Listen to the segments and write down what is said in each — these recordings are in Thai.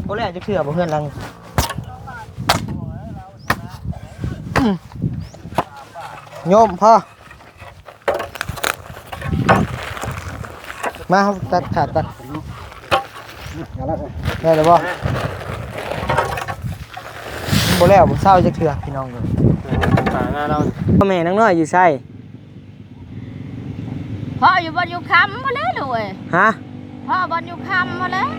บ่แล้วจะเชื่อบ่เพื่อนลังโยมพ่อมาตัดขาดตัดได้แล้วบ่บ่แล้วบ่เศร้าจะเชื่อพี่น้องเลยหาเราพ่อแม่นังน้อยอยู่ไสพ่ออยู่บนอยู่คำมาแล้วเลยฮะพ่อบนอยู่คำมาแล้ว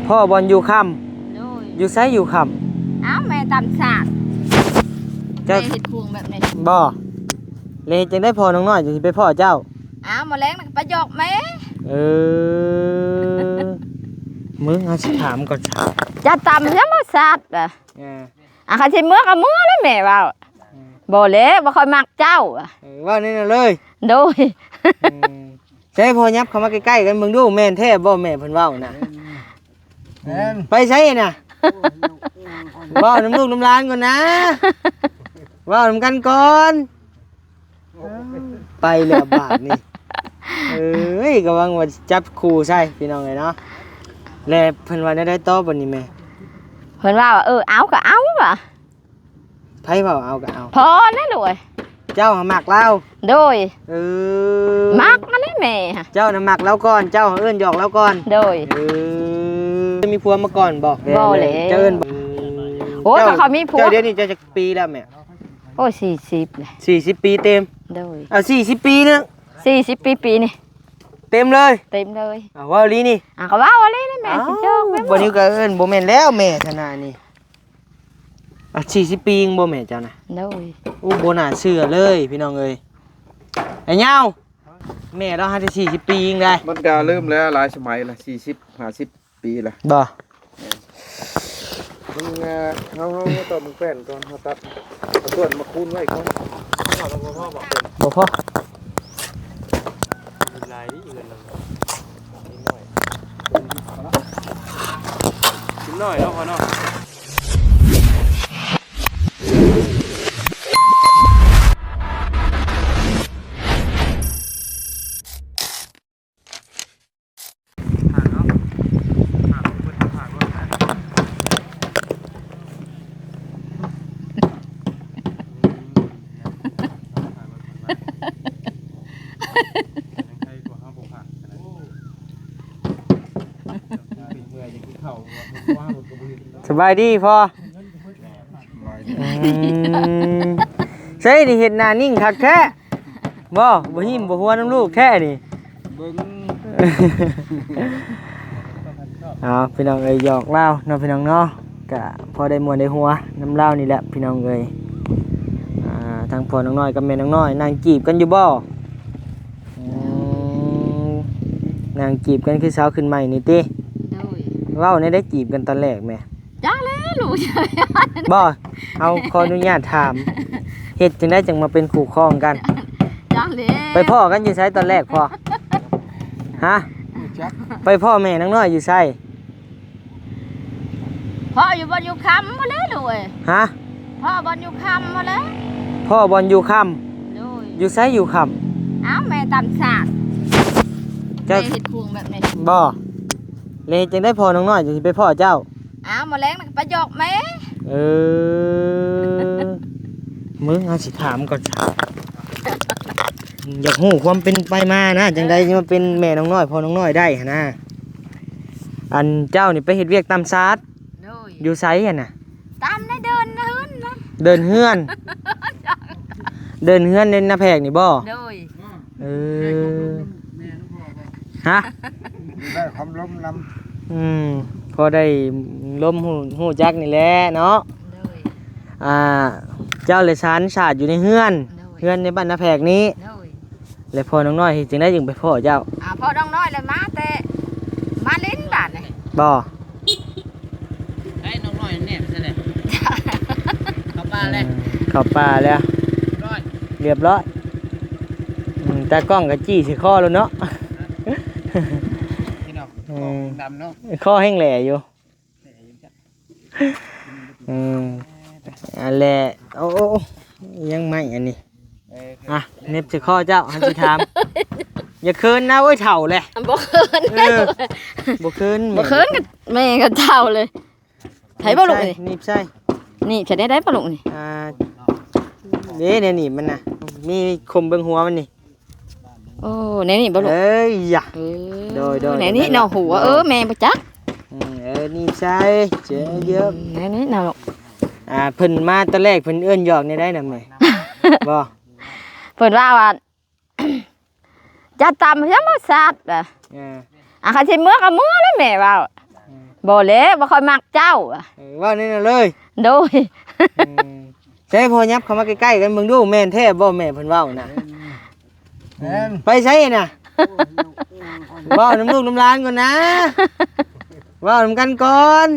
พ่อบอลอยู่ค่ำอยู่ไสอยู่ค่ำอ้าวแม่ตำสากจะเห็ดพวงแบบนี้บ่เลยจึงได้พ่อน้องน้อยจะไปพ่อเจ้าอ้าวมาแรงนักประยอกไหมมึงเอาสิถามก่อนจะตำแล้วมาสัตว์อ่ะเขาใช้เมื่อกับเมื่อแล้วแม่ว่าบ่เละบ่ค่อยมักเจ้าว่านี่น่ะเลยโดยใช่พ่อยับเข้ามาใกล้ๆกันมึงดูแม่นแท้บ่แม่เพิ่นเว้าน่ะไปใช่น่ะเว้าน้ำลูกน้ำหลานก่อนนะเว้าน้ำกันก่อนไปแล้วบาดนี่กำลังว่าจับคู่ใช่พี่น้องเลยเนาะแล้วเพิ่นว่าได้ตอบบ่นี่แม่เพิ่นว่าเอาก็เอาว่ะไผเว้าเอาก็เอาพอนั่นเลยเจ้าหมักเราโดยมักมันได้แม่เจ้าน่ะหมักแล้วก่อนเจ้าเอิ้นหยอกแล้วก่อนโดยจะมีผัวมาก่อนบ่เลยเจ้าเอิ้นโอ้ถ้าเขามีผัวเจ้าเดี๋ยวนี้จะปีแล้วแม่โอ้40เลย40ปีเต็มโดย40ปีนึง40ปีนี่เต็มเลยว่าลีนี่ก็ว่าลีนี่แม่สิเจ้าบ่นี้ก็เอิ้นบ่แม่นแล้วแม่ธนานี่40ปียังบ่แม่เจ้านะโดยบ่น่าเชื่อเลยพี่น้องเอ้ยไอ้เหย้าแม่เราหาได้40ปียังได้มันก็เริ่มแล้วหลายสมัยละ40 50ปีละบ่มึงเฮาต่อมึงแป้นก่อนเฮาตัดเอาส่วนมาคูณไว้ก่อนบ่พอหลายอีกแล้วกินน้อยเนาะพ่อเนาะสบายดีพ่อใช่ดิเห็นหน้านิ่งคักแท้บ่หิมบ่หัวน้ำลูกแท้นี่พี่น้องเอ้ยหยอกเล่าเนาะพี่น้องเนาะกะพอได้มวนได้หัวน้ำเล่านี่แหละพี่น้องเอ้ยทางพ่อน้องน้อยกับแม่น้องน้อยนางจีบกันอยู่บ่นางจีบกันคือสาวขึ้นใหม่นี่ติเว้าได้จีบกันตอนแรกแม่จ้าเลยลูกบ่เอาขออนุญาตถามเฮ็ดจังได้จังมาเป็นคู่ครองกันจ้าเลยไปพ่อกันอยู่ไสตอนแรกพ่อฮะไปพ่อแม่น้องน้อยอยู่ไสพ่ออยู่บนอยู่คำมาแล้วเลยฮะพ่อบนอยู่คำมาแล้วพ่อบนอยู่คำอยู่ไสอยู่คำอ้าวแม่ตำสากจะเห็ดพวงแบบนี้บ่เลยจังได้พ่อน้องน้อยจะไปพ่อเจ้าอ้าวมาแรงนักประยอกไหมมึงเอาสิถามก่อนอยากหูความเป็นไปมานะจังได้จะมาเป็นแม่น้องน้อยพ่อน้องน้อยได้นะอันเจ้านี่ไปเฮ็ดเวียกตามซาดอยู่ไสอ่ะน่ะตามได้เดินเฮือนนะเดินเฮือนเดินเฮือนในนาแพกนี่บ่ฮะได้ความล้มลพอได้ล้มหูจักนี่แหละเนาะเจ้าเลยชั้นศาสตร์อยู่ในเฮือนในบ้านนาแพกนี้เลยพ่อน้องน้อยจึงได้จึงไปพ่อเจ้าพ่อน้องน้อยเลยมาแต่มาเล่นบ้านเลยบ่ไอ้น้องน้อยเนี่ยใช่ไหมเข้าป่าเลยเข้าป่าแล้วเรียบร้อยแต่กล้องกับจี้สิข้อแล้วเนาะดำเนาะข้อแห้งแหล่อยู่แหล่โอ้ยังไม่อันนี้เน็บสิข้อเจ้าฮันสิถามอย่าเคินนะเว้ยเถ่าเลยบ่เคินบ่เคินกับแม่กับเถ่าเลย ไผบ่ลูกนี่ หนีบใช่ นี่ฉันได้บ่ลูกนี่ เนี่ยหนีบมันน่ะมีคมเบิ่งหัวมันนี่ โอ้นี่บ่ลูก เอ้ยอย่า โดย นี่เนาะหัวแม่บ่จัก หนีบใช่เจ๊เยอะ นี่เนาะลูก เพิ่นมาตอนแรกเพิ่นเอื้อนหยอกนี่ได้นำแม่ บ่ เพิ่นว่าจะตำยังบ่ซัดคันสิเมื่อก็เมื่อแล้วแม่ว่าบ่แล้วบ่ค่อยมักเจ้าว่านี่น่ะเลย โดย ใช่พอยับเข้ามาใกล้ๆกันมึงดูแม่นแท้บ่แม่เพิ่นเว้าน่ะไปใช่น่ะเว้าน้ำลูกน้ำหลานก่อนนะเว้านำกันก่อน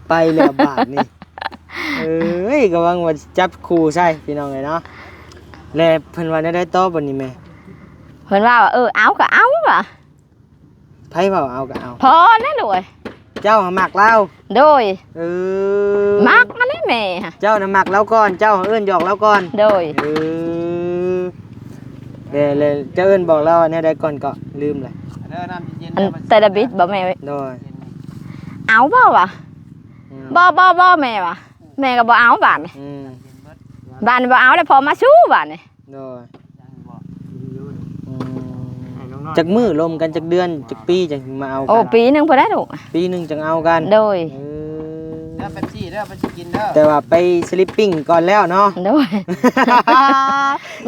ไปแล้วบาดนี่กำลังว่าจับคู่ใช่พี่น้องเลยเนาะแล้วเพิ่นว่าได้ตอบบัดนี้แม่ เพิ่นว่าเอาก็เอาว่ะ ไผเว้าเอาก็เอา พอแล้วลูก เจ้ามักเรา โดย มั กอันนี้แม่ เจ้าน่ะมักเราก่อนเจ้าเอิ้นหยอกเราก่อน โดยเลยเจ้าเอิ้นบอกเราอันนี้ได้ก่อนก็ลืมเลย อันแต่ละบิดบ่แม่ โดย เอาบ่วะบ่แม่วะแม่ก็บ่เอาบาดนี่บาดบ่เอาแล้วพอมาชู้บาดนี่ โดยจักมื้อลมกันจักเดือนจักปีจังมาเอากัน โอ้ปีนึงพอได้ลูก ปีนึงจังเอากัน โดย เด้อเป๊ปซี่เด้อไปสิกินเด้อ แต่ว่าไปสลิปปิ้งก่อนแล้วเนาะ โดย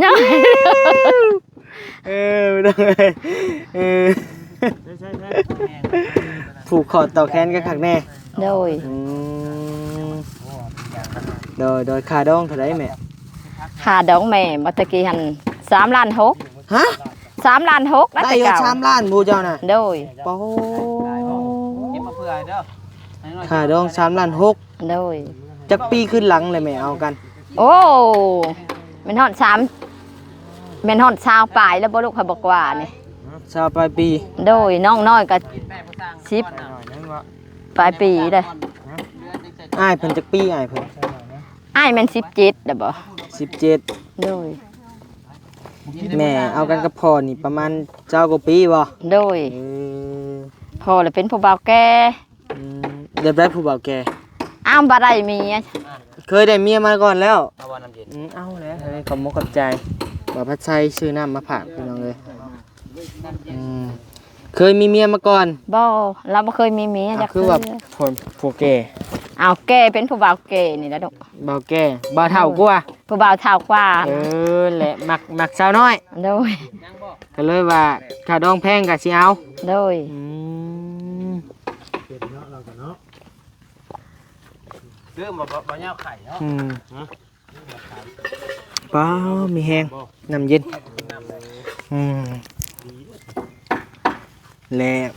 ยัง ไม่ต้องเลยผูกคอต่อแขนกันคักแน่ โดย โดยค่าดองเท่าไรแม่ ค่าดองแม่บ่ตะกี้หั่น3 ล้าน6 ฮะ 3 ล้าน6แล้ว ได้ แต่ ยอด เก่า 3 ล้านบูเจ้าน่ะ โดย โอ้ เก็บมาเพื่อเด้อ ค่าดอง3 ล้าน โดย 6จักปีขึ้นหลังเลยแม่เอากัน โอ้แม่นฮอด3แม่นฮอด20ปลายแล้วบ่ลูกเขาบอกว่านี่ ชาวปลายปี โดยน้องน้อยก็10ปลายปีเลย อ้ายเพิ่นจักปีอ้ายเพิ่น อ้ายแม่น17เด้อบ่ 17 โดย แม่เอากันกับพ่อนี่ประมาณเจ้ากว่าปีบ่ โดยพ่อเลยเป็นผู้บ่าวแก่ เดี๋ยวได้ผู้บ่าวแก่ อ้าวบ่ได้เมีย เคยได้เมียมาก่อนแล้ว เอาวันน้ำเย็น เอาแล้วเฮ้ยขอบมกขอบใจบ่าวพัดชัยซื้อน้ำมาผ่านพี่น้องเลยเคยมีเมียมาก่อน บ่เราบ่เคยมีเมียจัก คือแบบคนผู้แก่ อ้าวแก่เป็นผู้บ่าวแก่นี่แหละลูก บ่าวแก่บ่าวเฒ่ากว่า ผู้บ่าวเฒ่ากว่า แหละมักสาวน้อย โดย ก็เลยว่าถ้าดองแพงก็สิเอา โดย เรื่องบ่ยาวไข่เนาะ ป้ามีแห้งน้ำเย็นแล้ว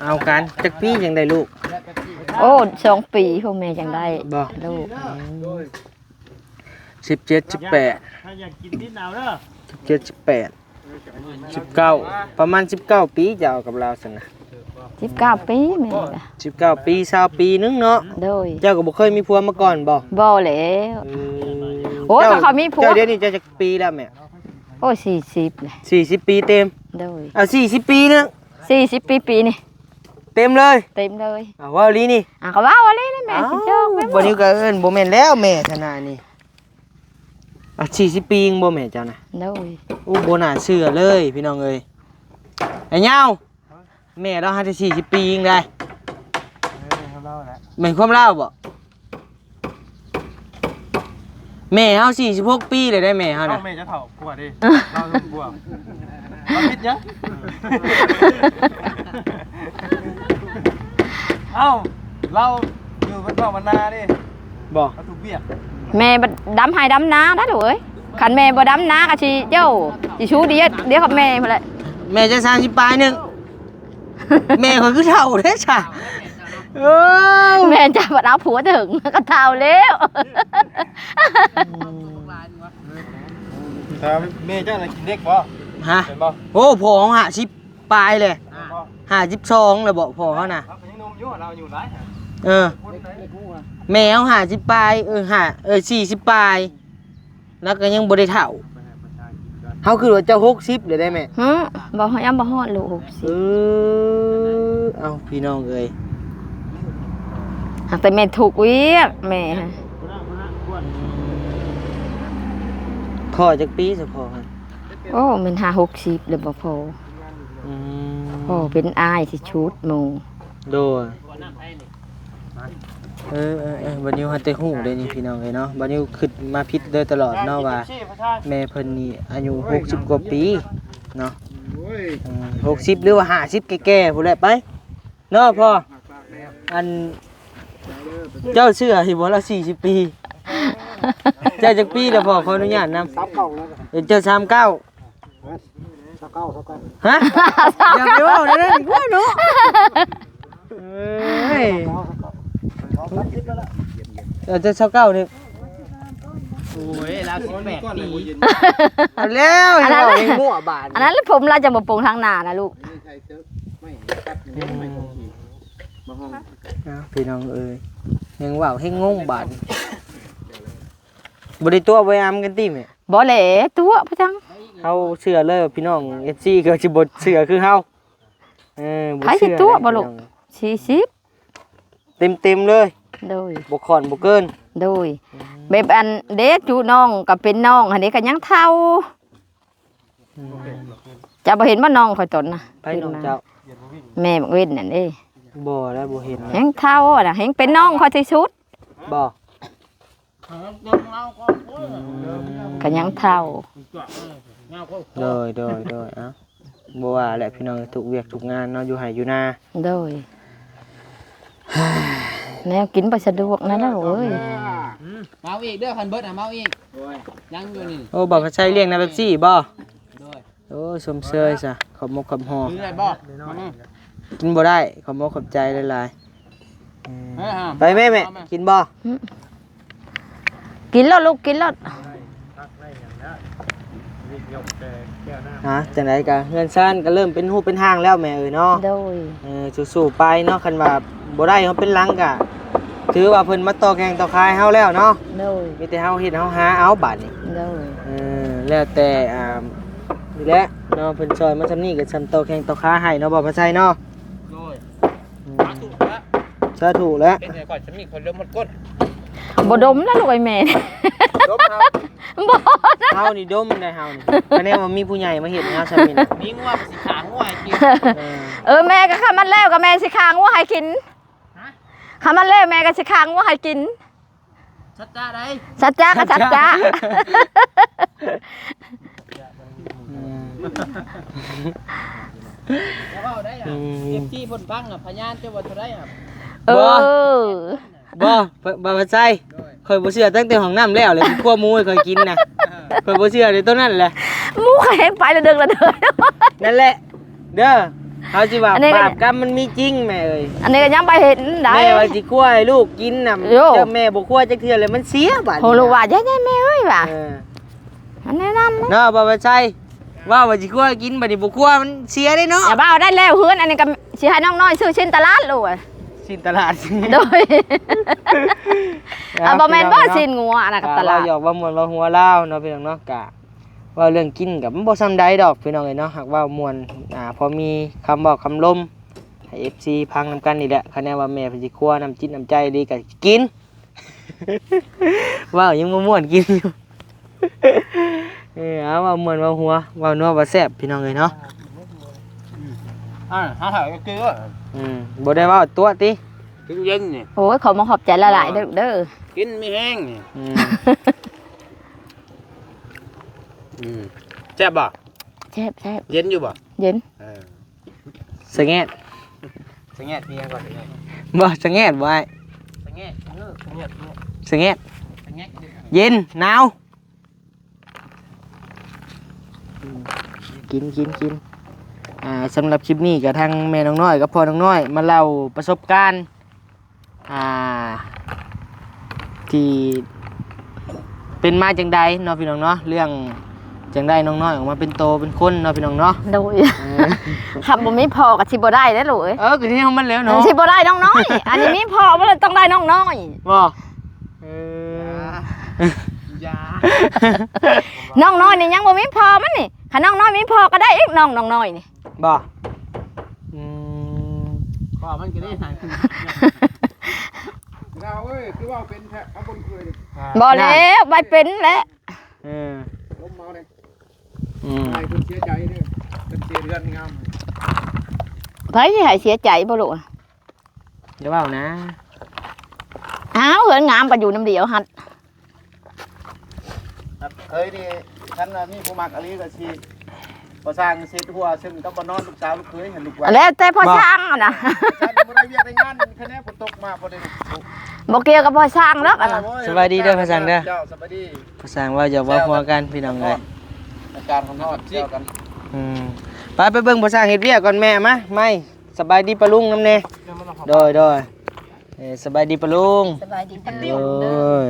เอากันจักปีจังได้ลูก โอ้2 ปีพ่อแม่จังได้ บ่ ลูก 17 18 ถ้าอยากกินนิดหนาวเด้อ 17 18 19ประมาณ19ปีจะเอากับเราซั่นน่ะ 19 ปีแม่ก็ 19ปี20ปีนึงเนาะ โดย เจ้าก็บ่เคยมีผัวมาก่อนบ่ บ่แล้วโอ้ถ้าเขามีผัว เจ้าเดี๋ยวนี้เจ้าจักปีแล้วแม่ โอ้40เลย 40 ปีเต็ม โดย เอา40 ปีนึง 40 ปีนี่ เต็มเลย เต็มเลย ว่าลีนี่ ก็ว่าว่าเลยนะแม่สิเจ้าแม่ บ่นี้ก็เอิ้นบ่แม่นแล้วแม่ธนานี่40 ปียังบ่แม่เจ้านะ โดย บ่น่าเชื่อเลยพี่น้องเอ้ยไอ้เหย้าแม่เราหาได้40 ปียังได้แม่นความเล่าบ่แม่เฮา46 ปีเลยได้แม่เฮาน่ะ แม่จะเฒ่ากว่าดิเราบวกเราคิดเยอะเอ้าเราอยู่บนเกาะมันนาดิ บ่ เราถูกเบียด แม่บ่ดำให้ดำนาได้ลูกเอ้ยคันแม่บ่ดำนาก็สิเจ้าสิชูเดียวกับแม่พุ่นแหละ แม่จะ30ปลายนึงแม่เขาคือเฒ่าเด้จ้ะแม่จะบ่เอาผัวถึงก็เฒ่าแล้ว แต่แม่เจ้าน่ะกินเด็กบ่ ฮะ เห็นบ่ โอ้พ่อของ50ปลายเลย52เลยบ่พ่อเฮาน่ะ เรายังนมอยู่เราอยู่หลาย แมว50ปลาย40ปลายแล้วก็ยังบ่ได้เฒ่าเฮาคือว่าเจ้า60เลยได้แม่ บ่ยังบ่ฮอดลูก เอาพี่น้องเอ้ย หากแต่แม่ถูกเวียกแม่ พ่อจักปีซะพ่อฮะ โอ้มัน50-60เลยบ่พอ อืม พ่อเป็นอ้ายสิชุดหมู่ โดยบัดนี้ฮันแต่ฮู้เด้นี่พี่น้องเอ้ยเนาะบัดนี้คิดมาผิดโดยตลอดเนาะว่าแม่เพิ่นนี่อายุ60กว่าปีเนาะ60หรือว่า50แก่ๆพู้นแหละไปเนาะพ่ออันเจ้าเชื่อสิบ่ละ40 ปีเจ้าจักปีแล้วพ่อขออนุญาตนำ 39แล้ว เจ้า39 39 ฮะอย่าไปเว้าเด้อนี่ว่าเนาะเอ้ยเจ้า29นี่ โอ้ยเรา18 ปี เอาแล้วเห็นบ่เห็นงัวบาด อันนั้นแล้วผมเราจะบ่ปรุงทางหน้านะลูก พี่น้องเอ้ยยังว่าวให้งงบาดบ่ได้ตัวบ่ยามกันติแม่ บ่แหละตัวพ่อจัง เฮาเชื่อเลยว่าพี่น้อง FC ก็สิบ่เชื่อคือเฮาบ่ ใครสิ เชื่อ ตัวบ่ลูก40 เต็มๆเลย โดย บ่ค่อนบ่เกิน โดยแบบอันเด็กจูน้องก็เป็นน้องอันนี้ก็ยังเท่าจะบ่เห็นว่าน้องข่อยตนนะ ไปน้องเจ้า แม่บักเว้นนั่นเด้ บ่แล้วบ่เห็น แฮงเท่าน่ะแฮงเป็นน้องข่อยที่สุด บ่ ก็ยังเท่า โดยเอ้าบ่ว่าแหละพี่น้องทุกเวียกทุกงานเนาะอยู่ไห้อยู่นา โดยแนวกินบ่สะดวกนั่นแหละเอ้ย เมาอีกเด้อคันเบิดเมาอีกยังอยู่นี่ โอ้บ่ก็ใช้เลี้ยงน้ำเป๊ปซี่บ่ ด้วย โอ้สมเชยซะขอบมกขอบหอ ซื้อได้บ่ กินบ่ได้ขอบมกขอบใจหลาย เฮ้ยฮะ ๆไปแม่กินบ่ กินแล้วลูกกินแล้ว ฮะจังได๋ก็เฮือนซ่านก็เริ่มเป็นรูปเป็นทางแล้วแม่เอ้ยเนาะ โดย สู้ๆไปเนาะคันว่าบ่ได้เฮาเป็นหลังก็ถือว่าเพิ่นมาต่อแข่งต่อคายเฮาแล้วเนาะ โดย มีแต่เฮาเฮ็ดเฮาหาเอาบัดนี้ โดย แล้วแต่นี่แหละเนาะเพิ่นซอยมาซำนี้ก็ซำต่อแข่งต่อค้าให้เนาะบ่มาใช่เนาะ ด้วย สาธุแล้ว เป็นไงก่อนฉันมีคนเริ่มหมดก้น บ่ดมนะลูกไอ้แม่ ดมเฮา บ่นะ เฮานี่ดมได้เฮานี่คะแนนว่ามีผู้ใหญ่มาเฮ็ดเฮาซำนี้นะ มีงัวสิขางงัวให้กิน แม่ก็ข้ามันแล้วก็แม่สิค้างว่าให้กินข้ามันแล้วแม่ก็สิค้างว่าให้กิน ชัดจ้าได้ สัจจะก็สัจจะ แล้วก็ได้อ่ะเก็บที่บนฟังอ่ะพยานเจ้าบ่เท่าไรอ่ะ เออ บ่มาใช่ข่อยบ่เชื่อตั้งแต่ห้องน้ำแล้วเลยคั่วหมูให้ข่อยกินน่ะข่อยบ่เชื่อในต้นนั้นแหละ หมูแห้งไปละเดิน นั่นแหละเด้อเฮาสิว่า อันนี้ก็ บาปกรรมมันมีจริงแม่เอ้ย อันนี้ก็ยังไปเห็นได้ แม่ว่าสิคั่วให้ลูกกินน่ะ โย่ เจ้าแม่บ่คั่วจักเทื่อเลยมันเสียบาด โหลูกว่าย่าแม่เอ้ยว่ะ เออ อันนี้นั่นนะ เนาะบ่มาใช่ว่าสิคั่วกินบัดนี้บ่คั่วมันเสียได้เนาะ อย่าบ้าได้แล้วเฮือนอันนี้ก็สิให้น้องน้อยซื้อชิ้นตลาดลูกอะ สินตลาด โดยบ่แม่นบ่ชิ้นงัวอันนั้นก็ตลาด เราหยอกว่าม่วนว่าหัวลาวเนาะพี่น้องเนาะกะว่าเรื่องกินกับมันบ่ซ้ำใดดอกพี่น้องเอ้ยเนาะหากว่าม่วนพอมีคำบอกคำลมให้ FC พังนำกันนี่แหละคะแนนว่าแม่เพิ่นสิครัวน้ำจิตน้ำใจดีก็กิน ว้าวยังบ่ม่วนกินอยู่ เอาว่าม่วนว่าหัวว่านัวว่าแซ่บพี่น้องเอ้ยเนาะ หาหาก็คือว่า บ่ได้เว้าตัวติ กินเย็นนี่ โอ้ยขอมาขอบใจหลายๆเด้อเด้อ กินไม่แห้งนี่แซ่บบ่ แซ่บ เย็นอยู่บ่ เย็น สะแงด สังเกตเพียงก่อนสังเกต บ่สะแงดบ่อ้าย สังเกตสังเกต สะแงด สังเกต เย็นหนาวกินสำหรับคลิปนี้กับทางแม่น้องน้อยกับพ่อน้องน้อยมาเล่าประสบการณ์ที่เป็นมาจังใดเนาะพี่น้องเนาะเรื่องจังใดน้องน้อยออกมาเป็นโตเป็นคนเนาะพี่น้องเนาะ โดยคำบ่มีพอกับสิบ่ได้เด้อลูกเอ้ย ก็ที่มันแล้วเนาะ สิบ่ได้น้องน้อยอันนี้มีพอบ่เลยต้องได้น้องน้อย บ่ยา น้องน้อยนี่ยังบ่มีพอมันนี่ถ้าน้องน้อยมีพอก็ได้อีกน้องน้อยนี่ บ่ ข้อมันก็ได้หาย ว่าเป็นแท้เอาบนเคยดิ บ่แล้วใบเป็นแล้ว ล้มเมาเลย อืม ใครคุณเสียใจเนี่ยเป็นเสียเรือนงาม ไผสิให้เสียใจบ่ลูก เดี๋ยวเว้านะ อ้าวเหินงามก็อยู่น้ำเดียวหั่น เคยดิฉันมีผู้มักอลีกับชีพอสร้างเสร็จหัวซึ่งต้องมานอนลูกสาวลูกเคยเห็นลูกไว้ แล้วแต่พ่อช่างอะนะ ฉันไม่ได้เวียกในงานคะแนนฝนตกมาพอดี บ่เกี่ยวกับพ่อช่างหรอกอะนะ สบายดีเด้อพระสังเด้อ เจ้าสบายดี พระสังว่าอย่าว่าพัวกันพี่น้องเลย อาการของนอดเจ้ากัน ไปเบิ่งพระสังเฮ็ดเวียกก่อนแม่มาไม่สบายดีปะลุงน้ำแน่โดยสบายดีปะลุง สบายดีจัง โอ้ย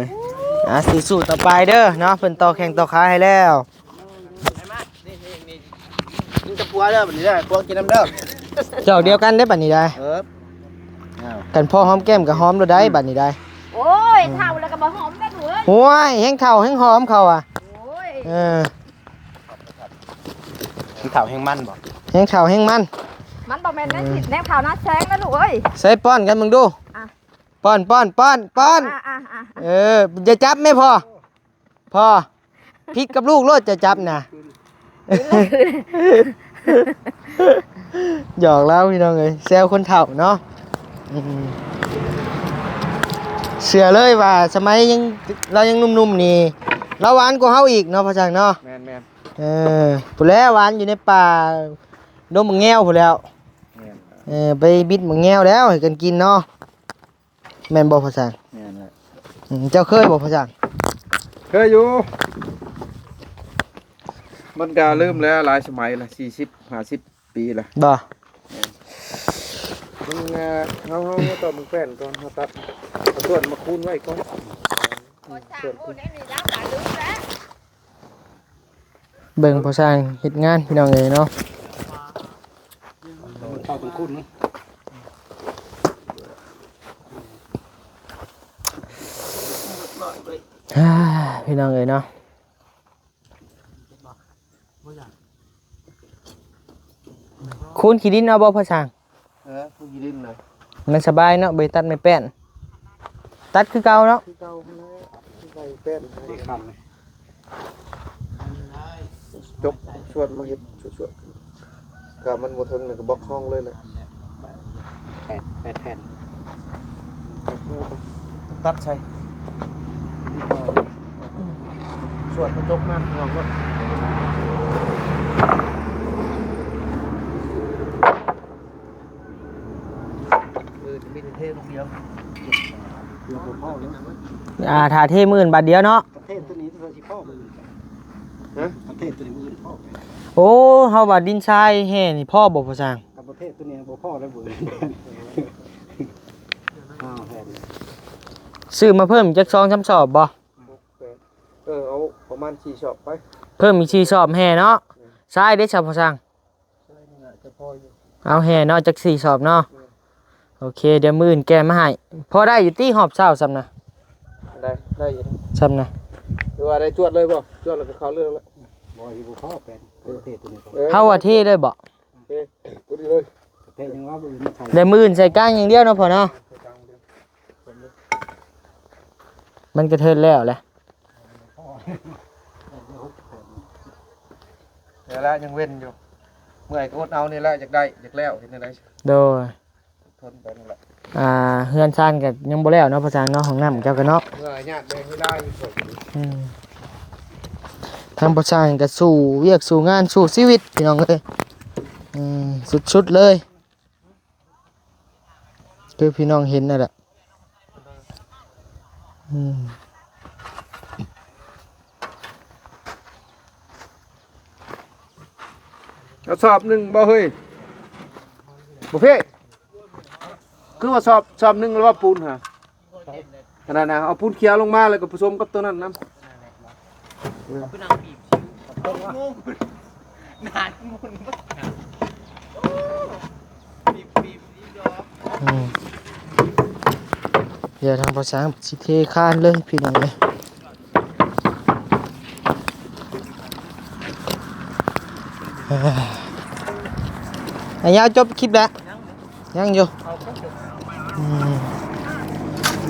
สู้ๆต่อไปเด้อเนาะเพิ่นต่อแข่งต่อขาให้แล้ว มึงจะปัวเด้อแบบนี้ได้ปัวกินน้ำเด้อ เจ้าเดียวกันได้บัดนี้ได้กันพ่อหอมแก้มกับหอมเราได้บัดนี้ได้ โอ้ยเท่าแล้วก็บ่หอมได้ด้วย โอ้ยแห้งเข่าแห้งหอมเขาอ่ะ โอ้ย กินข้าวแห้งมันบ่ แห้งเข่าแห้งมัน มันบ่แม่นได้ผิดแนวข่าวนะแซงนะลูกเอ้ย ใส่ป้อนกันมึงดู อ่ะ ป้อนอ่ะ อย่าจับไม่พอพิษกับลูกโลดจะจับนะหยอกแล้วพี่น้องเอ้ยแซวคนเฒ่าเนาะเชื่อเลยว่าสมัยยังเรายังหนุ่มๆนี่เราหวานกว่าเฮาอีกเนาะพ่อจังเนาะ แมน ผู้แล้วหวานอยู่ในป่าดงมังแง้วผู้แล้วไปบิดมังแง้วแล้วให้กันกินเนาะแม่นบ่พ่อจัง แมนเลย เจ้าเคยบ่พ่อจัง เคยอยู่มันก็ลืมแล้วหลายสมัยละ40-50 ปีละ บ่ มึงเขาตอนมึงแป้นตอนเขาตัดเอาส่วนมาคูณไว้ก่อน พ่อช่างพูดได้นี่รับหลายลูกแล้ว เบิ่งพ่อจังเฮ็ดงานพี่น้องเอ้ยเนาะ เข้าเป็นคูณนะ พี่น้องเอ้ยเนาะคูณขี้ดินเอาบ่พ่อจัง คูณกี่ดินเลย มันสบายเนาะบ่ตัดไม่แป้นตัดคือเก่าเนาะ ที่เก่าเลยที่ใส่แป้นที่คำเลยจบชวดมาเห็ดชวดกับมันหมดทนเลยก็บล็อกห้องเลยเลยแผ่นตัดใช่ชวดมันจบมากลองก็จะมีเทลูกเดียวเดี๋ยวผมพ่อเลย ถ้าเทหมื่นบาทเดียวเนาะ ประเทศตัวนี้ตัวที่พ่อมือฮะประเทศตัวนี้มือพ่อ โอ้เฮาว่าดินทรายแห่นี่พ่อบ่พ่อจัง กับประเทศตัวนี้บ่พ่อแล้วมือแผ่น ซื้อมาเพิ่มจัก2-3สอบบ่ เอาประมาณ4ช็อปไป เพิ่มอีก4สอบแห่เนาะทรายเด้อจ้ะพ่อจัง ใช่นี่จะพออยู่ เอาแห่เนาะจัก4สอบเนาะโอเคเดี๋ยวมื้ออื่นแกมาให้พอได้อยู่ตี้หอบเช้าซ้ำนะ ได้อยู่ ซ้ำนะ หรือว่าได้จวดเลยบ่จวดแล้วก็เข้าเรื่องแล้วบ่อยู่พ่อแผ่นประเทศตัวนี้ เฮาว่าเทเลยบ่ ตัวนี้เลยประเทศยังว่าบ่อื่นไทย ได้มื้ออื่นใส่ก้างอย่างเดียวเนาะพ่อเนาะมันกระเทินแล้วแหละ เดี๋ยวแล้วยังเว้นอยู่เมื่อยก็อดเอานี่แหละอยากได้อยากแล้วเห็นได้ โดย ทนไปนั่นแหละ เฮือนซ่านก็ยังบ่แล้วเนาะพ่อจังเนาะของน้ำเจ้าก็เนาะ เมื่อยญาติแบ่งไม่ได้อยู่ส่วน ทางพ่อจังก็สู้เวียกสู้งานสู้ชีวิตพี่น้องเอ้ยสุดๆเลยคือพี่น้องเห็นนั่นแหละกระสอบหนึ่งบ่เฮ้ยบุฟเฟ่คือว่าสอบหนึ่งหรือว่าปูนฮะขนาดนั้นเอาปูนเขียวลงมาเลยก็ผสมกับตัวนั้นน้ำ พี่น้องบีบนานมุนบีบดอก เดี๋ยวทางภาษาสิเทคานเลยพี่น้องเลยอันยาวจบคลิปแล้วยังอยู่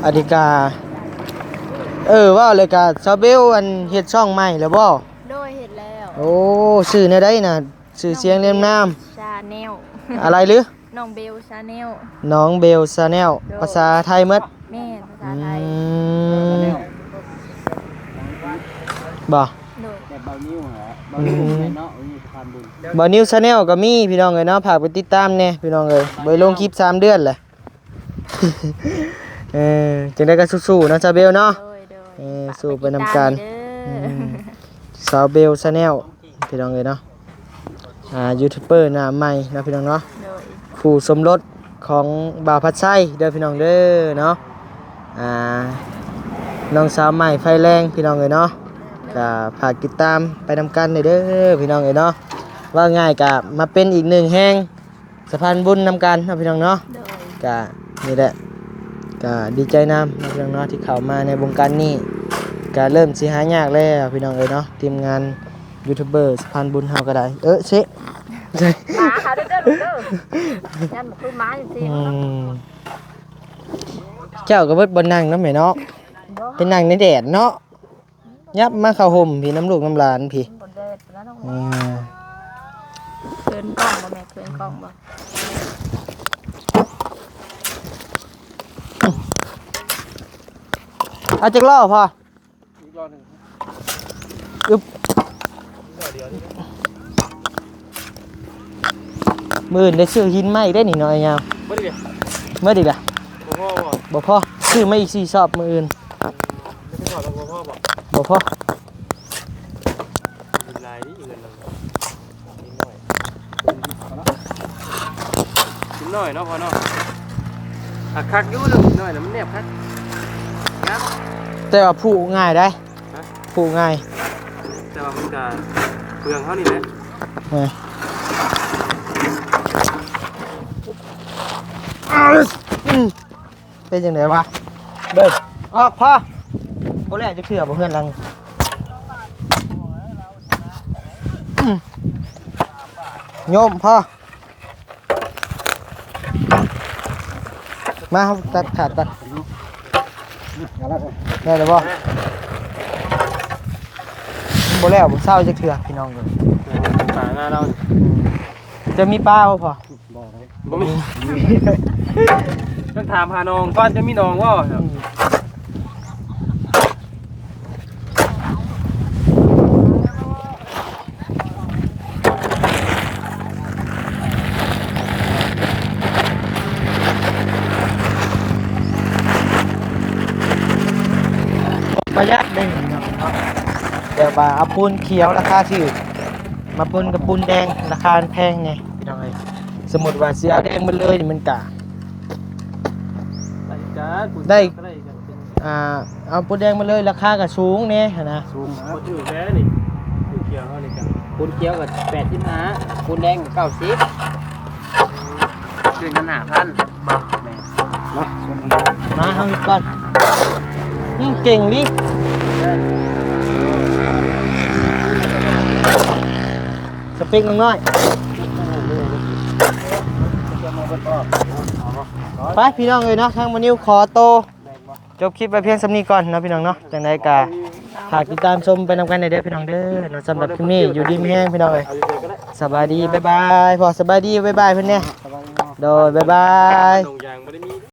อดิกา ว่าเลยก็ซาเบลอันเฮ็ดช่องใหม่แล้วบ่ โดยเห็นแล้ว โอ้ชื่อแนวใดน่ะชื่อเสียงเรียงนาม ชาแนล อะไรหรือ น้องเบลชาแนล น้องเบลชาแนลภาษาไทยหมด แม่ภาษา อื ไทย มบ่ โดย แต่เบานิ้วเหรอเบานิ้วเนาะนี่สะพานบุญ บ่นิวชาแนลก็มีพี่น้องเอ้ยเนาะฝากไปติดตามแน่พี่น้องเอ้ยบ่ได้ลงคลิป3 เดือนแหละ จังได้ก็สู้ๆเนาะซาเบลเนาะ โดย สู้ไปนำกัน สาวเบลชาแนลพี่น้องเอ้ยเนาะยูทูบเบอร์หน้าใหม่นะพี่น้องเนาะ โดย คู่สมรสของบ่าวพัดไส้เด้อพี่น้องเด้อเนาะน้องสาวใหม่ไฟแรงพี่น้องเอ้ยเนาะก็ฝากติดตามไปนำกันเด้อพี่น้องเอ้ยเนาะว่าง่ายก็มาเป็นอีกหนึ่งแห่งสะพานบุญนำกันนะพี่น้องเนาะ โดย ก็นี่แหละก็ดีใจนำนะพี่น้องเนาะที่เข้ามาในวงการนี้ก็เริ่มสิหายากแล้วพี่น้องเอ้ยเนาะทีมงานยูทูบเบอร์สะพานบุญเฮาก็ได้เชะ หมาค่ะเด้อยันบ่คือหมาจริง เจ้าก็เบิดบ่นั่งนำแม่เนาะเป็นนั่งในแดดเนาะยับมาเข้าห่มพี่น้ำลูกน้ำหลานพี่ ๆบ่เด็ดแล้วน้อง อืม เกินกล้องบ่แม่เกินกล้องบ่ เอาจักรล้อพออึ๊บมื้ออื่นได้ซื้อหินมาอีกได้นี่น้อยยาม บ่ได้ เมื่อดีล่ะ บ่พอบ่ บ่พอซื้อมาอีก4 ชอบมื้ออื่น ไม่พอแล้วบ่พอบ่ บ่พอ เป็นไรนี่เงินเรานิดหน่อยเนาะพอเนาะคักอยู่นึงหน่อยแล้วมันแนบคักนะ แต่ว่าผูกง่ายได้ผูกง่าย แต่ว่ามันก็เปลืองเฮานี่แหละ เป็นจังไดวะเบิ่งออกพอบ่แลจะเชื่อบ่เพื่อนลังโยมพ่อมาครับตัดขาดตัดได้แล้วบ่บ่แล้วบ่เศร้าจะเชื่อพี่น้องเลย ป่าหน้าเรา จะมีป้าบ่พอ บ่มีต้องถามหาน้องก่อนจะมีน้องบ่ครับ ประหยัดได้เนาะเดี๋ยวมาเอาปูนเขียวราคาถูกมาปูนกับปูนแดงราคาแพงไงพี่น้องเอ้ยสมมุติว่าสิเอาแดงมาเลยนี่มันกะได้เอาปูนแดงมาเลยราคาก็สูงแน่นะ สูงบ่ถือแท้นี่ปูเขียวเฮานี่กัน ปูนเขียวกับ85ปูนแดงกับ90คือเงิน5,000 มา แม่ เนาะ มาเฮาอีกก่อนเก่งดิสเปคน้อยไปพี่น้องเอ้ยเนาะทางมานิวขอโตจบคลิปไปเพียงสำนี้ก่อนเนาะพี่น้องเนาะจังไดกะฝากติดตามชมไปนำกันในเด้อพี่น้องเด้อเนาะสำหรับคลิปนี้อยู่ดีมีแห้งพี่น้องเอ้ยสบายดีบ๊ายบายพอสบายดีบ๊ายบายเพิ่นเนี่ยโดยบ๊ายบาย ตรงยางบ่ได้มี